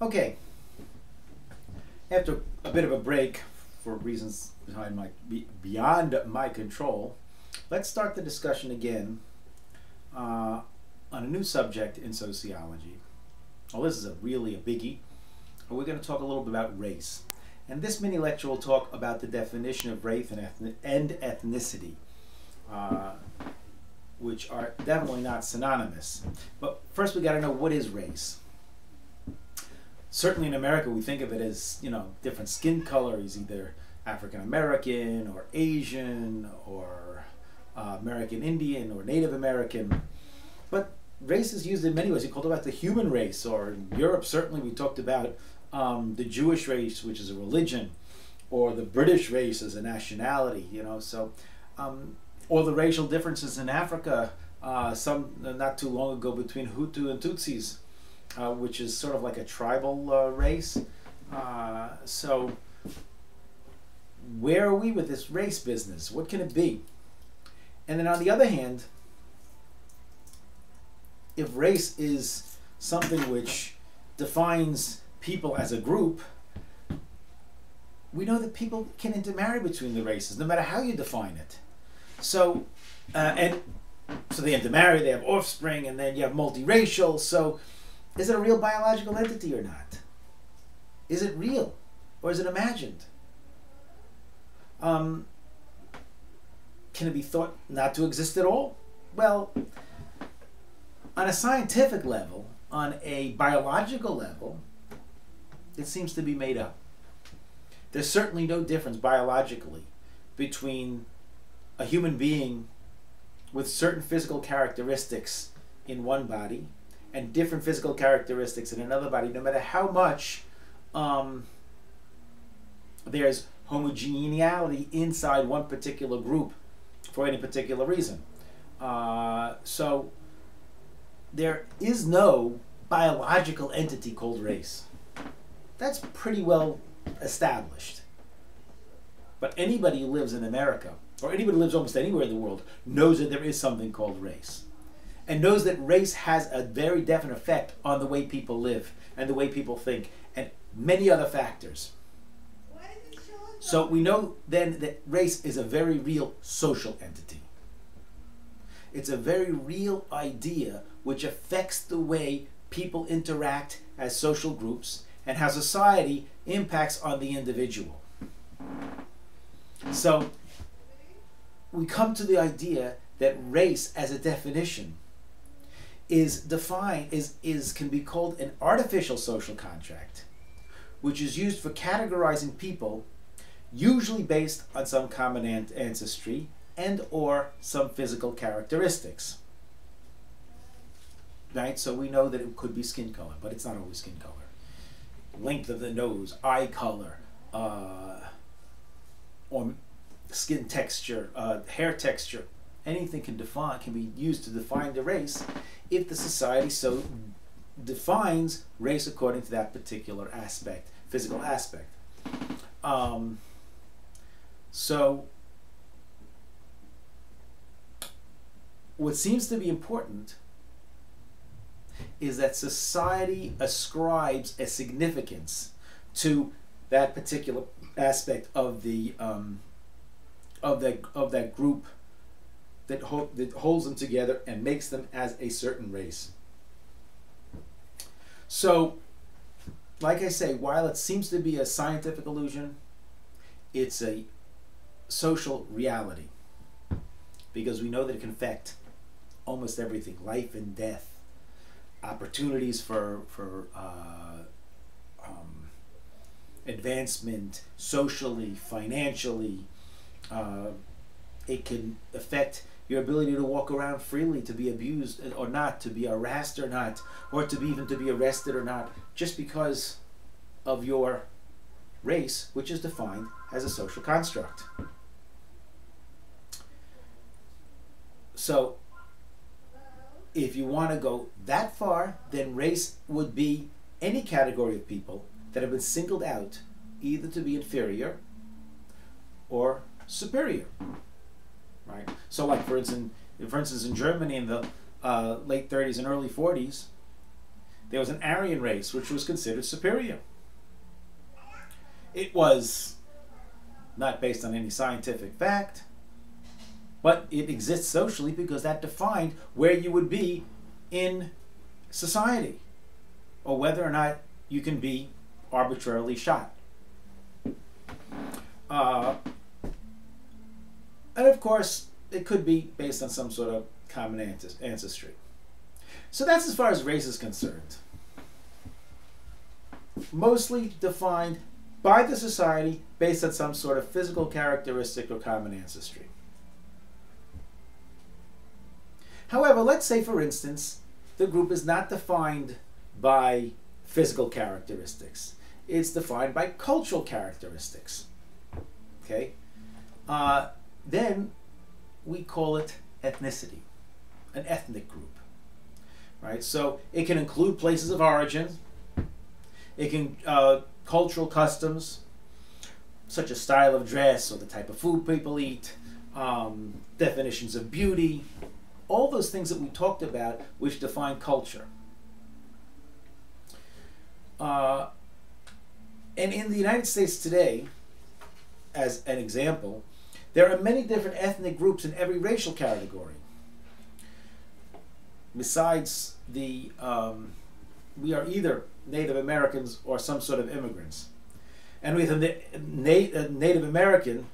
Okay, after a bit of a break for reasons beyond my control, let's start the discussion again on a new subject in sociology. Well, this is really a biggie. We're going to talk a little bit about race. And this mini lecture will talk about the definition of race and ethnicity, which are definitely not synonymous. But first we got to know, what is race? Certainly in America we think of it as, different skin color. He's either African American or Asian or American Indian or Native American. But race is used in many ways. We talked about the human race, or in Europe certainly we talked about the Jewish race, which is a religion, or the British race as a nationality, or the racial differences in Africa, some not too long ago between Hutu and Tutsis, which is sort of like a tribal race. So where are we with this race business? What can it be? And then on the other hand, if race is something which defines people as a group, we know that people can intermarry between the races, no matter how you define it. So, so they intermarry, they have offspring, and then you have multiracial. So, is it a real biological entity or not? Is it real, or is it imagined? Can it be thought not to exist at all? Well, on a scientific level, on a biological level, it seems to be made up. There's certainly no difference biologically between a human being with certain physical characteristics in one body and different physical characteristics in another body, no matter how much there's homogeneity inside one particular group for any particular reason. So there is no biological entity called race. That's pretty well established. But anybody who lives in America, or anybody who lives almost anywhere in the world, knows that there is something called race. And knows that race has a very definite effect on the way people live and the way people think and many other factors. So we know then that race is a very real social entity. It's a very real idea which affects the way people interact as social groups and how society impacts on the individual. So we come to the idea that race as a definition is defined, can be called an artificial social contract, which is used for categorizing people, usually based on some common ancestry and or some physical characteristics. Right? So we know that it could be skin color, but it's not always skin color. Length of the nose, eye color, or skin texture, hair texture. Anything can be used to define the race if the society so defines race according to that particular aspect, physical aspect. So what seems to be important is that society ascribes a significance to that particular aspect of the of that group that holds them together and makes them as a certain race. So, like I say, while it seems to be a scientific illusion, it's a social reality, because we know that it can affect almost everything: life and death, opportunities for advancement socially, financially. It can affect your ability to walk around freely, to be abused or not, to be harassed or not, or even to be arrested or not, just because of your race, which is defined as a social construct. So if you want to go that far, then race would be any category of people that have been singled out either to be inferior or superior, right? So like for instance in Germany in the late 30s and early 40s, there was an Aryan race which was considered superior. It was not based on any scientific fact, but it exists socially because that defined where you would be in society, or whether or not you can be arbitrarily shot. And of course, it could be based on some sort of common ancestry. So that's as far as race is concerned. Mostly defined by the society based on some sort of physical characteristic or common ancestry. However, let's say, for instance, the group is not defined by physical characteristics. It's defined by cultural characteristics. Okay? Then we call it ethnicity, an ethnic group. Right? So it can include places of origin. It can cultural customs, such as style of dress or the type of food people eat, definitions of beauty, all those things that we talked about which define culture. And in the United States today, as an example, there are many different ethnic groups in every racial category. Besides the, we are either Native Americans or some sort of immigrants. And with a Native American,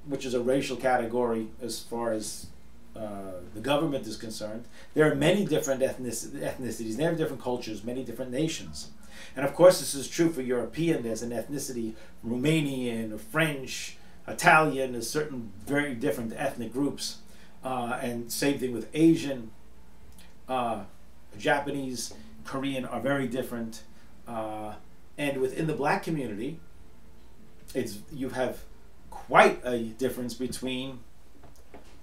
which is a racial category as far as the government is concerned, there are many different ethnicities, many different cultures, many different nations. And of course this is true for European. There's an ethnicity, Romanian, French, Italian, there's certain very different ethnic groups. And same thing with Asian, Japanese, Korean are very different. And within the black community, you have quite a difference between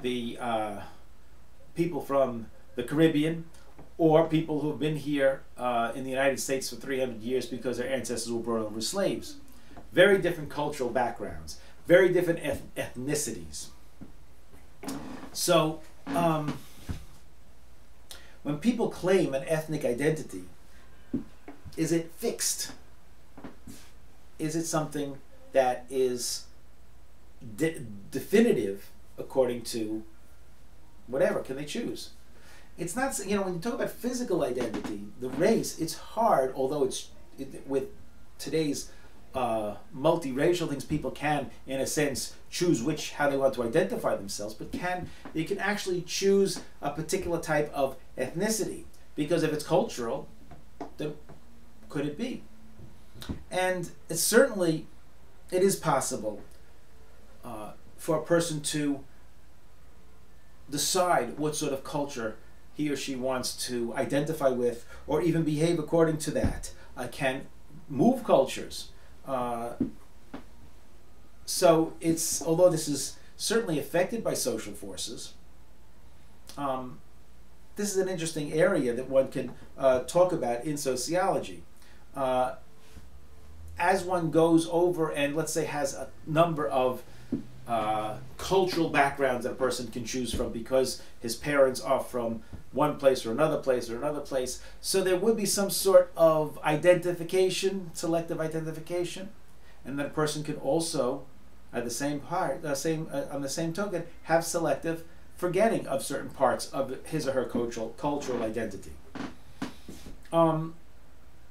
the people from the Caribbean or people who have been here in the United States for 300 years because their ancestors were brought over as slaves. Very different cultural backgrounds, very different ethnicities. So when people claim an ethnic identity, is it fixed? Is it something that is definitive according to whatever? Can they choose? It's not, you know, when you talk about physical identity, the race, it's hard, although with today's multiracial things, people can, in a sense, choose how they want to identify themselves, but they can actually choose a particular type of ethnicity, because if it's cultural, then could it be? And it is possible for a person to decide what sort of culture he or she wants to identify with, or even behave according to that. Can move cultures. So although this is certainly affected by social forces, this is an interesting area that one can talk about in sociology. As one goes over and, let's say, has a number of cultural backgrounds that a person can choose from because his parents are from one place or another place or another place, so there would be some sort of identification, selective identification, and that a person can also, at the same on the same token, have selective forgetting of certain parts of his or her cultural identity.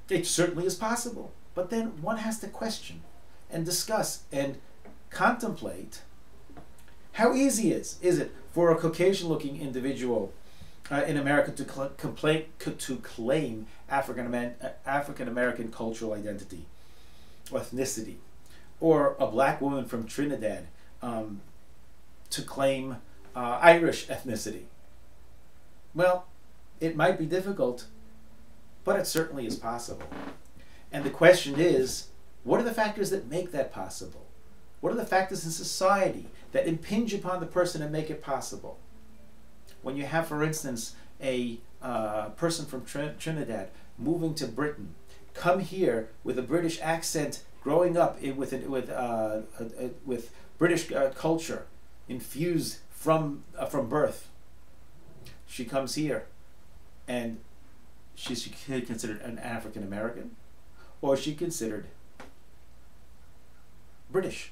It certainly is possible, but then one has to question and discuss and contemplate how easy is it for a Caucasian-looking individual in America to claim African-American cultural identity or ethnicity, or a black woman from Trinidad to claim Irish ethnicity. Well, it might be difficult, but it certainly is possible. And the question is, what are the factors that make that possible? What are the factors in society that impinge upon the person and make it possible? When you have, for instance, a person from Trinidad moving to Britain, come here with a British accent, growing up with British culture infused from birth. She comes here, and she's considered an African American, or is she considered British?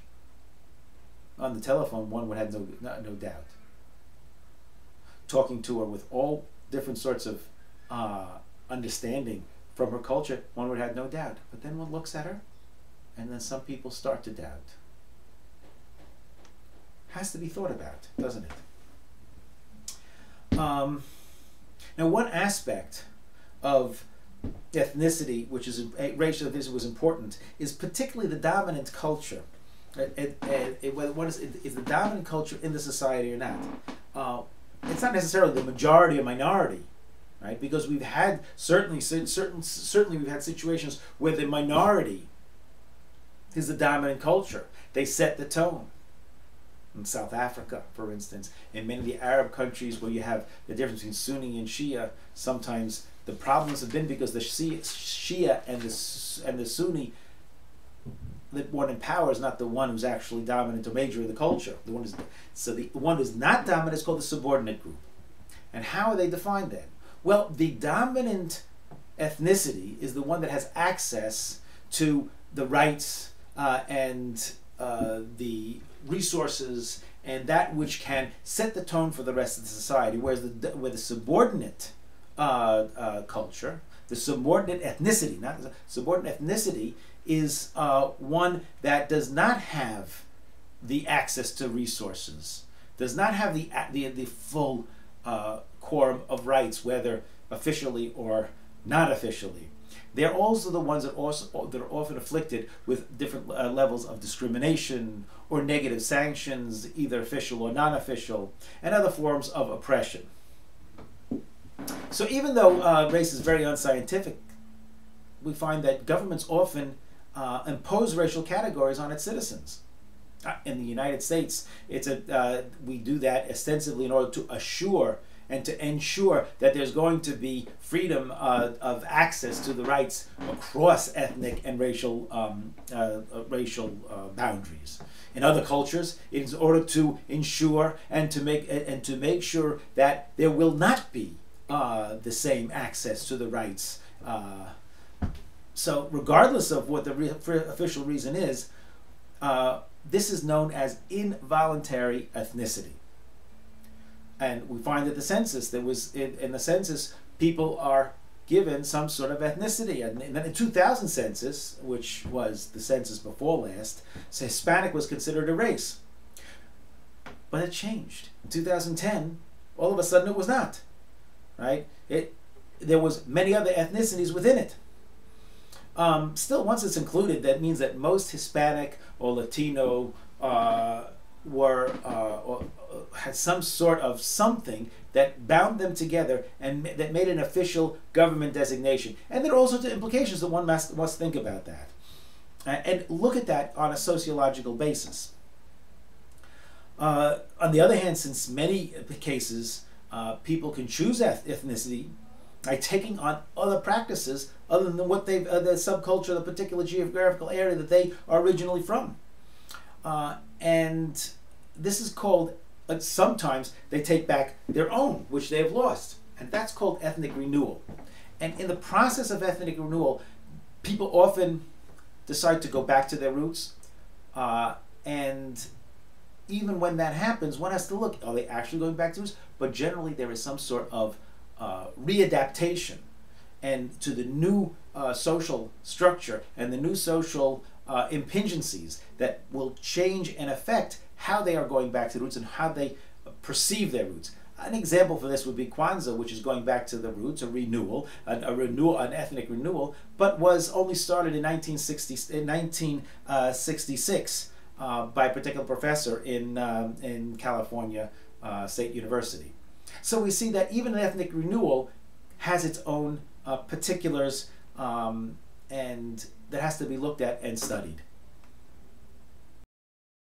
On the telephone, one would have no doubt. Talking to her with all different sorts of understanding from her culture, one would have no doubt. But then one looks at her, and then some people start to doubt. Has to be thought about, doesn't it? Now, one aspect of ethnicity, which is racial ethnicity, was important, is particularly the dominant culture. What is the dominant culture in the society or not? It's not necessarily the majority or minority, right? Because we've had certainly we've had situations where the minority is the dominant culture. They set the tone. In South Africa, for instance, in many of the Arab countries where you have the difference between Sunni and Shia, sometimes the problems have been because the Shia and the Sunni, the one in power is not the one who's actually dominant or major in the culture. The one who's not dominant is called the subordinate group. And how are they defined then? Well, the dominant ethnicity is the one that has access to the rights and the resources and that which can set the tone for the rest of the society, whereas where the subordinate culture, the subordinate ethnicity, not the subordinate ethnicity, is one that does not have the access to resources, does not have the full quorum of rights, whether officially or not officially. They're also the ones that are often afflicted with different levels of discrimination or negative sanctions, either official or non-official, and other forms of oppression. So even though race is very unscientific, we find that governments often impose racial categories on its citizens. In the United States, we do that ostensibly in order to assure and to ensure that there's going to be freedom of access to the rights across ethnic and racial boundaries. In other cultures, it is in order to ensure and to make sure that there will not be the same access to the rights. So, regardless of what the official reason is, this is known as involuntary ethnicity. And we find that the census, in the census, people are given some sort of ethnicity. And in the 2000 census, which was the census before last, Hispanic was considered a race. But it changed. In 2010, all of a sudden it was not. Right? There was many other ethnicities within it. Still, once it's included, that means that most Hispanic or Latino had some sort of something that bound them together and that made an official government designation. And there are all sorts of implications that one must think about that. And look at that on a sociological basis. On the other hand, since many cases people can choose ethnicity by taking on other practices other than what the subculture, the particular geographical area that they are originally from. And this is called, sometimes they take back their own, which they have lost. And that's called ethnic renewal. And in the process of ethnic renewal, people often decide to go back to their roots. And even when that happens, one has to look, are they actually going back to roots? But generally there is some sort of readaptation and to the new social structure and the new social impingencies that will change and affect how they are going back to the roots and how they perceive their roots. An example for this would be Kwanzaa, which is going back to the roots, a renewal, an ethnic renewal, but was only started in 1966 by a particular professor in California State University. So we see that even an ethnic renewal has its own particulars and that has to be looked at and studied.